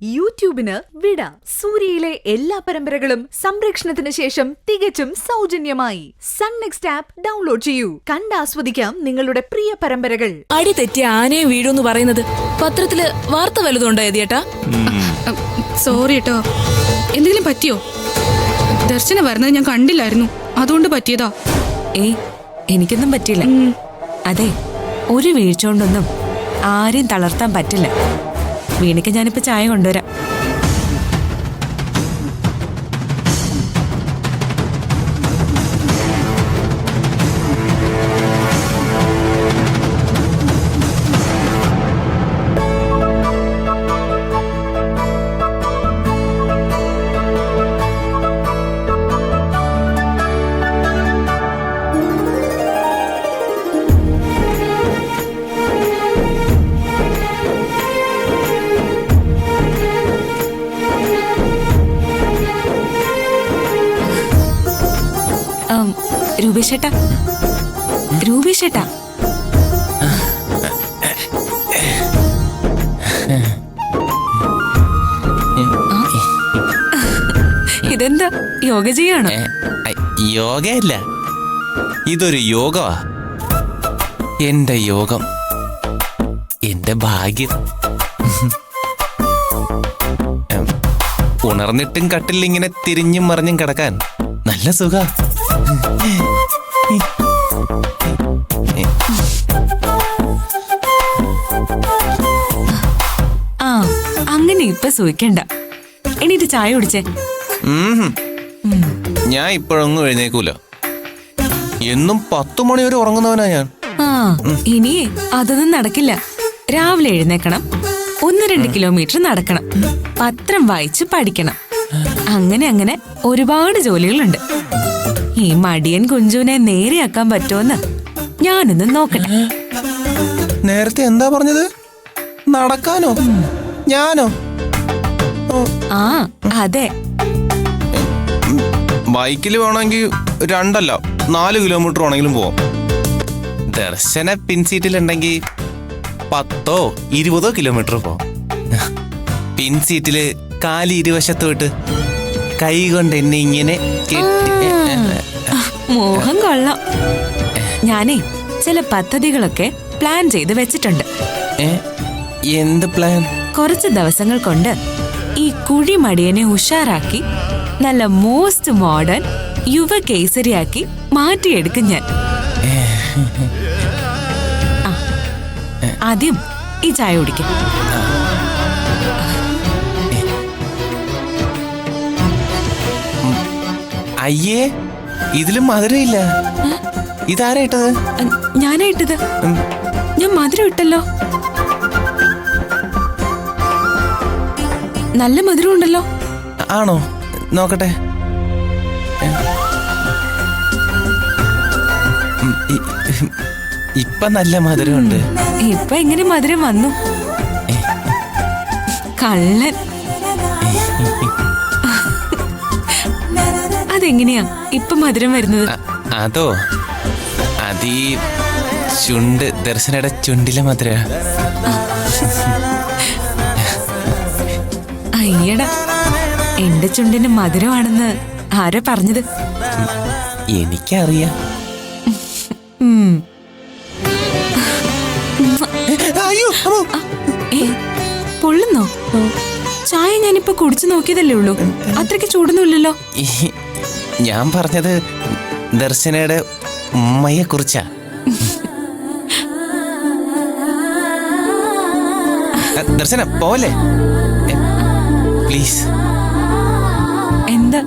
യൂട്യൂബിന് വിട. സൂര്യയിലെ എല്ലാ പരമ്പരകളും സംരക്ഷണത്തിന് ശേഷം തികച്ചും സൗജന്യമായി സൺ നെക്സ്റ്റ് ആപ്പ് ഡൗൺലോഡ് ചെയ്യൂ. കണ്ടാസ്വദിക്കാം നിങ്ങളുടെ പ്രിയ പരമ്പരകൾ. അടി തെറ്റിയ ആനയെ വീഴുന്ന് പറയുന്നത് പത്രത്തില് വാർത്ത വലുതുണ്ടോ എതിയേട്ടാ? സോറി കേട്ടോ. എന്തെങ്കിലും പറ്റിയോ? ദർശന വരുന്നത് ഞാൻ കണ്ടില്ലായിരുന്നു, അതുകൊണ്ട് പറ്റിയതാ. ഏയ്, എനിക്കൊന്നും പറ്റിയില്ല. അതെ, ഒരു വീഴ്ച കൊണ്ടൊന്നും ആരെയും തളർത്താൻ പറ്റില്ല. വീണിക്ക് ഞാനിപ്പോ ചായ കൊണ്ടുവരാം. രൂപേഷേട്ടാ, രൂപേഷേട്ടാ, ഇതെന്താ യോഗ ചെയ്യാണോ? യോഗയല്ല, ഇതൊരു യോഗമാ. എന്റെ യോഗം, എന്റെ ഭാഗ്യം. ഉണർന്നിട്ടും കട്ടിൽ ഇങ്ങനെ തിരിഞ്ഞും മറിഞ്ഞും കിടക്കാൻ നല്ല സുഖ. ആ, അങ്ങനെ ഇപ്പൊ സൂയിക്കണ്ട. എണീറ്റ് ചായ കുടിച്ചേ. ഞാൻ ഇപ്പോഴൊന്നും എഴുന്നേക്കൂല. എന്നും 10 മണി വരെ ഉറങ്ങുന്നവനാ ഞാൻ. ആ, ഇനി അതൊന്നും നടക്കില്ല. രാവിലെ എഴുന്നേക്കണം, 1-2 കിലോമീറ്റർ നടക്കണം, പത്രം വായിച്ച് പഠിക്കണം. അങ്ങനെ അങ്ങനെ ഒരുപാട് ജോലികളുണ്ട്. ഈ മടിയൻ കുഞ്ചുവിനെ നേരെയാക്കാൻ പറ്റുമെന്ന് ഞാനൊന്ന് നോക്കട്ടെ. നേരത്തെ എന്താ പറഞ്ഞത്? നടക്കാനോ? ഞാനോ? ആ, അതെ. ബൈക്കിൽ വേണമെങ്കിൽ 2 അല്ല 4 കിലോമീറ്റർ വേണമെങ്കിലും പോവാം. ദർശന പിൻസീറ്റിലുണ്ടെങ്കിൽ 10-20 കിലോമീറ്റർ പോവാം. പിൻസീറ്റില് കാല് ഇരുവശത്ത് വിട്ട് കൈ കൊണ്ട് എന്നെ ഇങ്ങനെ മോഹം കൊള്ളാം. ഞാനേ ചില പദ്ധതികളൊക്കെ പ്ലാൻ ചെയ്ത് വെച്ചിട്ടുണ്ട്. എന്ത് പ്ലാൻ? കുറച്ച് ദിവസങ്ങൾ കൊണ്ട് ഈ കുഴിമടിയനെ ഉഷാറാക്കി നല്ല മോസ്റ്റ് മോഡേൺ യുവ കേസരിയാക്കി മാറ്റിയെടുക്കും ഞാൻ. ആദ്യം ഈ ചായ കുടിക്കും. അയ്യേ, ഇതിലും മധുരമില്ല. ഇതാരാ ഇട്ടത്? ഞാനാ ഇട്ടത്. ഞാൻ മധുരം ഇട്ടല്ലോ. നല്ല മധുരം ഉണ്ടല്ലോ. ആണോ? നോക്കട്ടെ. ഇപ്പൊ നല്ല മധുരമുണ്ട്. ഇപ്പൊ എങ്ങനെ മധുരം വന്നു? കള്ളൻ. അതെങ്ങനെയാ ഇപ്പൊ മധുരം വരുന്നത്? അതോ, അതീ ചുണ്ട്, ദർശനയുടെ ചുണ്ടിലെ മധുര. അയ്യടാ, എന്റെ ചുണ്ടിന് മധുരമാണെന്ന് ആരാ പറഞ്ഞത്? എനിക്കറിയാം. പൊള്ളുന്നോ? ചായ ഞാനിപ്പോ കുടിച്ചു നോക്കിയതല്ലേ ഉള്ളൂ, അത്രയ്ക്ക് ചൂടൊന്നുമില്ലല്ലോ. ഞാൻ പറഞ്ഞത് ദർശനയുടെ ഉമ്മയെ കുറിച്ചാ. ദർശന പോലെ പ്ലീസ്. എന്താ?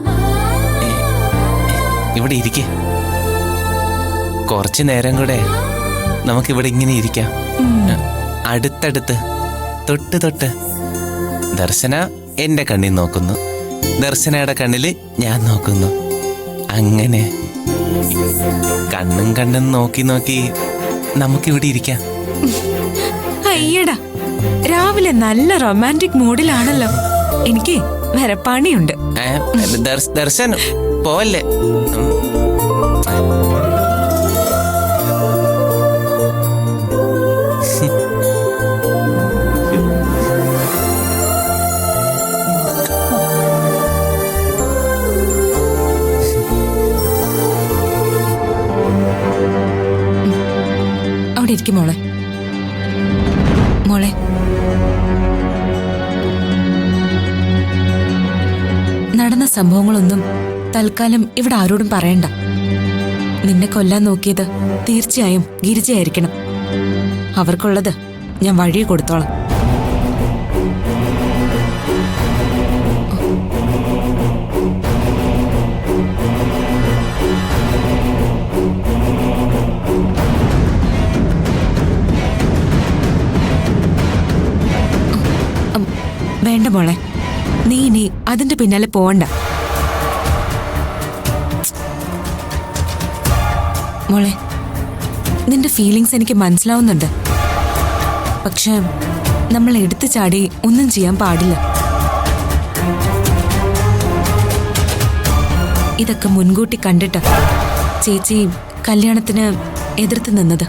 ഇവിടെ ഇരിക്കേ. കുറച്ചു നേരം കൂടെ നമുക്കിവിടെ ഇങ്ങനെ ഇരിക്കാം, അടുത്തടുത്ത്, തൊട്ട് തൊട്ട്. ദർശന എന്റെ കണ്ണിൽ നോക്കുന്നു, ദർശനയുടെ കണ്ണില് ഞാൻ നോക്കുന്നു. അങ്ങനെ കണ്ണും കണ്ണും നോക്കി നോക്കി നമുക്കിവിടെ ഇരിക്കാം. അയ്യടാ, രാവിലെ നല്ല റൊമാൻറ്റിക് മൂഡിലാണല്ലോ. എനിക്ക് വരപ്പാണിയുണ്ട്. ദർശൻ പോലെ. നടന്ന സംഭവങ്ങളൊന്നും തൽക്കാലം ഇവിടെ ആരോടും പറയണ്ട. നിന്നെ കൊല്ലാൻ നോക്കിയത് തീർച്ചയായും ഗിരിജയായിരിക്കണം. അവർക്കുള്ളത് ഞാൻ വഴി കൊടുത്തോളാം. വേണ്ട മോളെ, നീ ഇനി അതിന്റെ പിന്നാലെ പോവണ്ട. മോളെ, നിന്റെ ഫീലിങ്സ് എനിക്ക് മനസ്സിലാവുന്നുണ്ട്. പക്ഷെ നമ്മൾ എടുത്തു ചാടി ഒന്നും ചെയ്യാൻ പാടില്ല. ഇതൊക്കെ മുൻകൂട്ടി കണ്ടിട്ട് ചേച്ചി കല്യാണത്തിന് എതിർത്ത് നിന്നത്.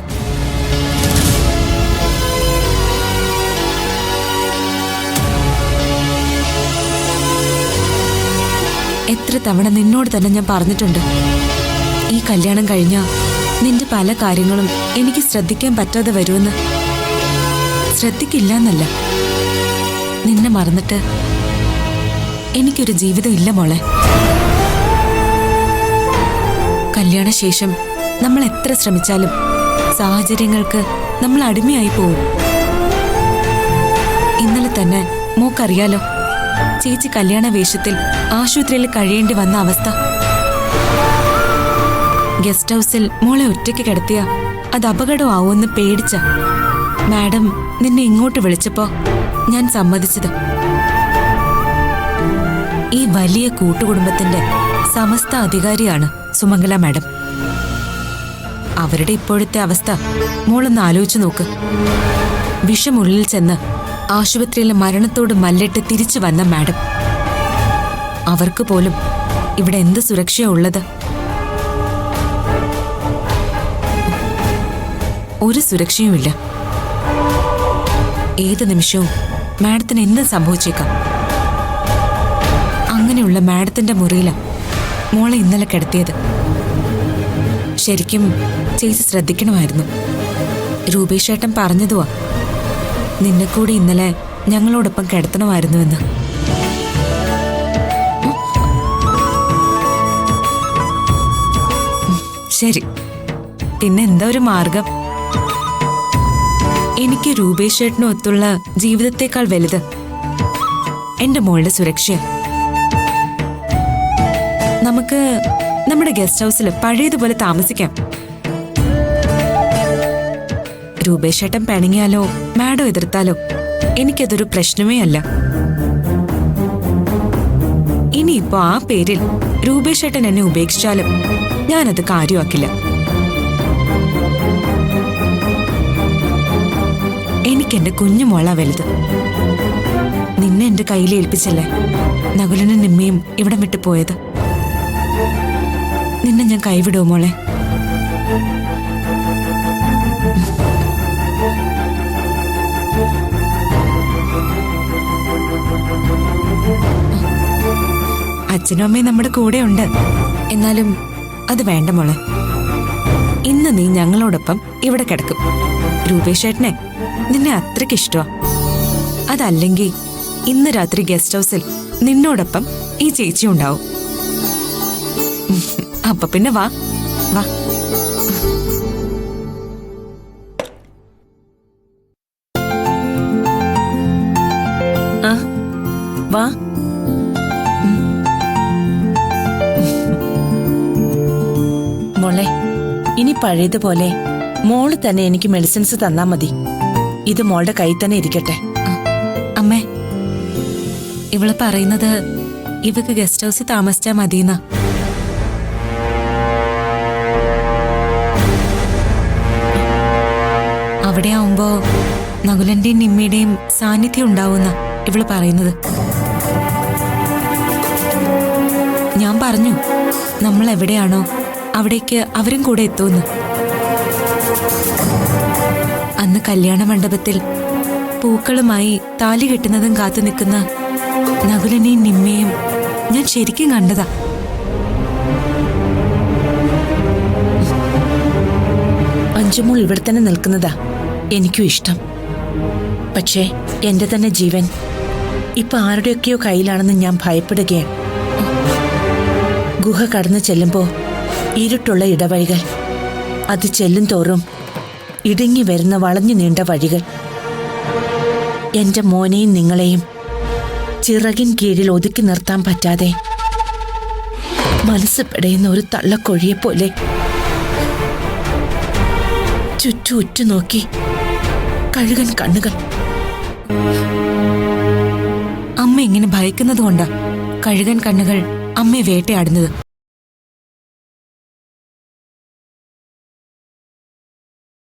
എത്ര തവണ നിന്നോട് തന്നെ ഞാൻ പറഞ്ഞിട്ടുണ്ട്, ഈ കല്യാണം കഴിഞ്ഞാ നിന്റെ പല കാര്യങ്ങളും എനിക്ക് ശ്രദ്ധിക്കാൻ പറ്റാതെ വരുമെന്ന്. ശ്രദ്ധിക്കില്ല എന്നല്ല, നിന്നെ മറന്നിട്ട് എനിക്കൊരു ജീവിതം ഇല്ല മോളെ. കല്യാണശേഷം നമ്മൾ എത്ര ശ്രമിച്ചാലും സാഹചര്യങ്ങൾക്ക് നമ്മൾ അടിമയായി പോവും. ഇന്നലെ തന്നെ മോക്കറിയാലോ, ചേച്ചി കല്യാണ വേഷത്തിൽ ആശുപത്രിയിൽ കഴിയേണ്ടി വന്ന അവസ്ഥ. ഗസ്റ്റ് ഹൗസിൽ മോളെ ഒറ്റയ്ക്ക് കിടത്തിയ അത് അപകടമാവുമെന്ന് പേടിച്ച മാഡം നിന്നെ ഇങ്ങോട്ട് വിളിച്ചപ്പോ ഞാൻ സമ്മതിച്ചത്. ഈ വലിയ കൂട്ടുകുടുംബത്തിന്റെ സമസ്ത അധികാരിയാണ് സുമംഗല മാഡം. അവരുടെ ഇപ്പോഴത്തെ അവസ്ഥ മോളൊന്ന് ആലോചിച്ചു നോക്ക്. വിഷമുള്ളിൽ ചെന്ന് ആശുപത്രിയിലെ മരണത്തോട് മല്ലിട്ട് തിരിച്ചു വന്ന മാഡം. അവർക്ക് പോലും ഇവിടെ എന്ത് സുരക്ഷയാ ഉള്ളത്? ഒരു സുരക്ഷയുമില്ല. ഏത് നിമിഷവും മാഡത്തിന് എന്ത് സംഭവിച്ചേക്കാം. അങ്ങനെയുള്ള മാഡത്തിന്റെ മുറിയിലാണ് മോളെ ഇന്നലെ കിടത്തിയത്. ശരിക്കും ചേച്ചി ശ്രദ്ധിക്കണമായിരുന്നു. രൂപേഷ് ഏട്ടൻ പറഞ്ഞതുവാ, നിന്നെ കൂടി ഇന്നലെ ഞങ്ങളോടൊപ്പം കിടത്തണമായിരുന്നുവെന്ന്. ശരി, പിന്നെ എന്താ ഒരു മാർഗം? എനിക്ക് രൂപേഷ് ഏട്ടനും ഒത്തുള്ള ജീവിതത്തെക്കാൾ വലുത് എന്റെ മോളുടെ സുരക്ഷ. നമുക്ക് നമ്മുടെ ഗസ്റ്റ് ഹൗസിൽ പഴയതുപോലെ താമസിക്കാം. രൂപേഷ് ഏട്ടൻ പിണങ്ങിയാലോ മാഡം എതിർത്താലോ എനിക്കതൊരു പ്രശ്നമേ അല്ല. ഇനിയിപ്പോ ആ പേരിൽ രൂപേഷ് ഏട്ടൻ എന്നെ ഉപേക്ഷിച്ചാലും ഞാനത് കാര്യമാക്കില്ല. എനിക്കെന്റെ കുഞ്ഞുമോള വലുത്. നിന്നെ എന്റെ കയ്യിൽ ഏൽപ്പിച്ചല്ലേ നകുലനും നിമ്മയും ഇവിടം വിട്ടു പോയത്. നിന്നെ ഞാൻ കൈവിടുമോ മോളെ? അച്ഛനും അമ്മയും നമ്മുടെ കൂടെ ഉണ്ട്. എന്നാലും അത് വേണ്ട മോളെ. ഇന്ന് നീ ഞങ്ങളോടൊപ്പം ഇവിടെ കിടക്കും. രൂപേഷ് ഏട്ടനെ നിന്നെ അത്രയ്ക്ക് ഇഷ്ടമാ. അതല്ലെങ്കിൽ ഇന്ന് രാത്രി ഗസ്റ്റ് ഹൗസിൽ നിന്നോടൊപ്പം ഈ ചേച്ചി ഉണ്ടാവും. അപ്പൊ പിന്നെ വാ വാ. വാ. മോളെ, ഇനി പഴയതുപോലെ മോള് തന്നെ എനിക്ക് മെഡിസിൻസ് തന്നാ മതി. ഇത് മോളുടെ കയ്യിൽ തന്നെ ഇരിക്കട്ടെ. അമ്മേ, ഇവള് പറയുന്നത് ഇവക്ക് ഗസ്റ്റ് ഹൗസിൽ താമസിച്ചാ മതിയെന്നാ. അവിടെ ആവുമ്പോ നകുലന്റെയും നിമ്മയുടെയും സാന്നിധ്യം ഉണ്ടാവുന്ന ഇവള് പറയുന്നത്. ഞാൻ പറഞ്ഞു, നമ്മൾ എവിടെയാണോ അവിടേക്ക് അവരും കൂടെ എത്തുമെന്ന്. അന്ന് കല്യാണ മണ്ഡപത്തിൽ പൂക്കളുമായി താലി കെട്ടുന്നതും കാത്തു നിൽക്കുന്ന നകുലനെയും നിമ്മയും ഞാൻ ശരിക്കും കണ്ടതാ. അഞ്ചുമോൾ ഇവിടെ തന്നെ നിൽക്കുന്നതാ എനിക്കും ഇഷ്ടം. പക്ഷേ എന്റെ തന്നെ ജീവൻ ഇപ്പൊ ആരുടെയൊക്കെയോ കയ്യിലാണെന്ന് ഞാൻ ഭയപ്പെടുകയാണ്. ഗുഹ കടന്നു ചെല്ലുമ്പോ ഇരുട്ടുള്ള ഇടവഴികൾ, അത് ചെല്ലും തോറും ഇടുങ്ങി വരുന്ന വളഞ്ഞു നീണ്ട വഴികൾ. എന്റെ മോനെയും നിങ്ങളെയും ചിറകിൻ കീഴിൽ ഒതുക്കി നിർത്താൻ പറ്റാതെ മനസ്സ് പിടയുന്ന ഒരു തള്ളക്കൊഴിയെപ്പോലെ ചുറ്റും ഉറ്റുനോക്കി കഴുകൻ കണ്ണുകൾ. അമ്മ ഇങ്ങനെ ഭയക്കുന്നത് കൊണ്ടാ കഴുകൻ കണ്ണുകൾ അമ്മയെ വേട്ടയാടുന്നത്.